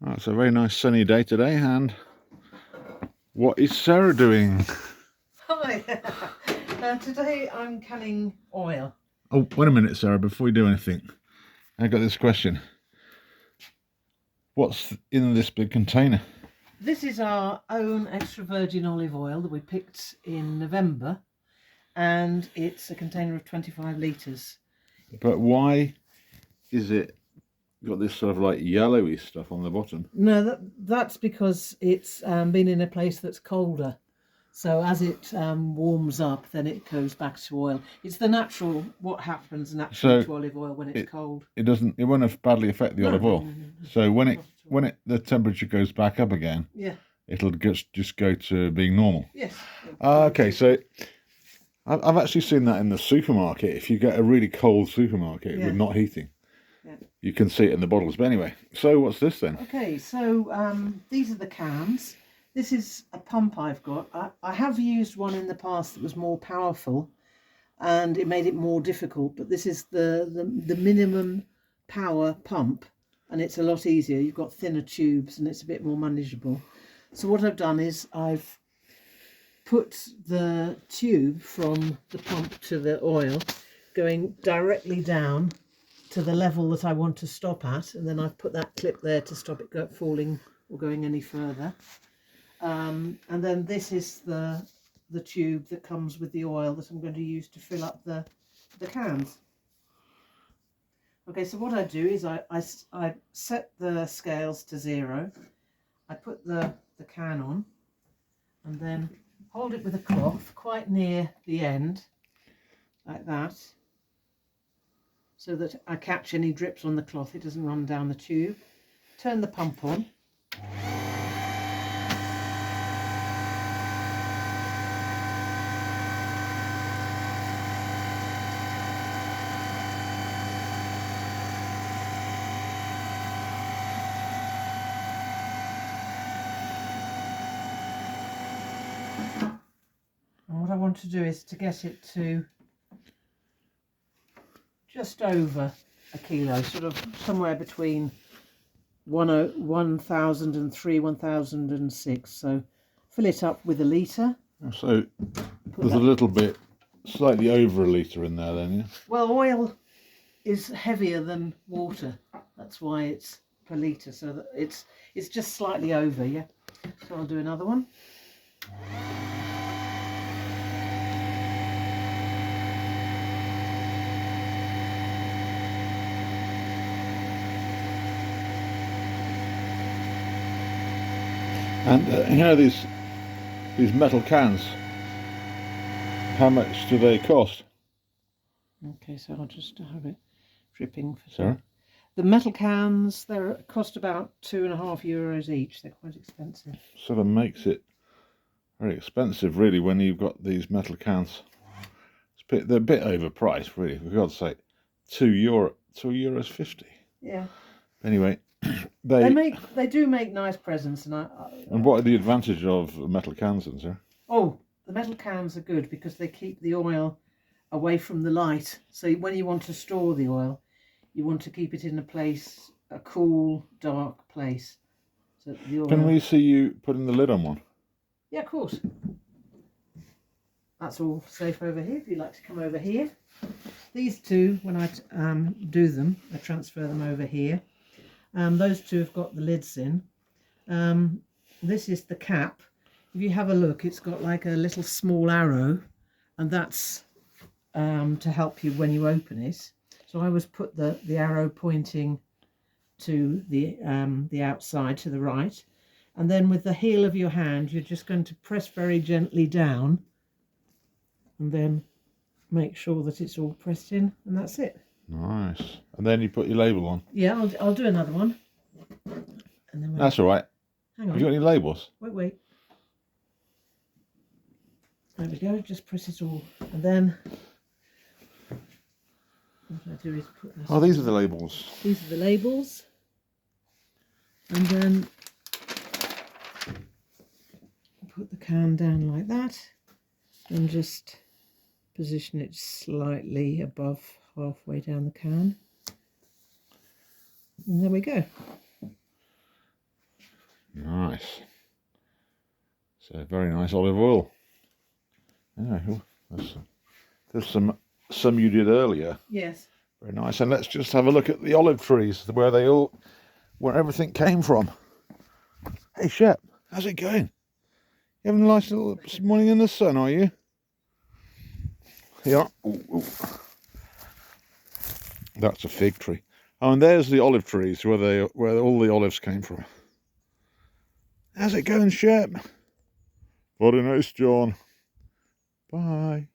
Oh, it's a very nice sunny day today, and what is Sarah doing? Hi, today I'm canning oil. Oh, wait a minute, Sarah, before we do anything, I got this question. What's in this big container? This is our own extra virgin olive oil that we picked in November, and it's a container of 25 litres. But why is it got this sort of like yellowy stuff on the bottom? No, that's because it's been in a place that's colder. So as it warms up, then it goes back to oil. It's the natural, what happens naturally to olive oil when it's cold. It won't badly affect the olive oil. No. So when the temperature goes back up again, yeah, it'll just go to being normal. Yes. Okay, so I've actually seen that in the supermarket. If you get a really cold supermarket with not heating, you can see it in the bottles. But anyway, so what's this then? Okay, so these are the cans. This is a pump I've got. I have used one in the past that was more powerful and it made it more difficult, but this is the minimum power pump and it's a lot easier. You've got thinner tubes and it's a bit more manageable. So what I've done is I've put the tube from the pump to the oil going directly down to the level that I want to stop at, and then I've put that clip there to stop it falling or going any further. And then this is the tube that comes with the oil that I'm going to use to fill up the cans. Okay, so what I do is I set the scales to 0. I put the can on and then hold it with a cloth quite near the end, like that, so that I catch any drips on the cloth, it doesn't run down the tube. Turn the pump on. And what I want to do is to get it to just over a kilo, sort of somewhere between 1003, 1006. So fill it up with a litre. So there's a little bit, slightly over a litre in there then, yeah? Well, oil is heavier than water. That's why it's per litre. So that it's just slightly over, yeah? So I'll do another one. And you know these metal cans, how much do they cost? Okay, so I'll just have it dripping. Sorry? The metal cans, they cost about €2.50 each. They're quite expensive. Sort of makes it very expensive, really, when you've got these metal cans. They're a bit overpriced, really. For God's sake, €2.50. Yeah. Anyway, they do make nice presents, and what are the advantages of metal cans, then, sir? Oh, the metal cans are good because they keep the oil away from the light. So when you want to store the oil, you want to keep it in a cool, dark place. So the oil... Can we see you putting the lid on one? Yeah, of course. That's all safe over here. If you'd like to come over here, these two, when I do them, I transfer them over here. Those two have got the lids in. This is the cap. If you have a look, it's got like a little small arrow, and that's to help you when you open it. So I always put the arrow pointing to the outside, to the right, and then with the heel of your hand, you're just going to press very gently down, and then make sure that it's all pressed in, and that's it. Nice. And then you put your label on. Yeah, I'll do another one. And then that's all right. Hang on. Have you got any labels? Wait. There we go. Just press it all, and then what I do is put this. Oh, these are the labels. These are the labels, and then put the can down like that, and just position it slightly above halfway down the can, and there we go. nice. So very nice olive oil. Yeah, there's some you did earlier. Yes. Very nice. And let's just have a look at the olive trees where everything came from. Hey Shep, how's it going? You having a nice little morning in the sun, are you? Yeah. Ooh, ooh. That's a fig tree. Oh, and there's the olive trees where all the olives came from. How's it going, Shep? Very nice, John. Bye.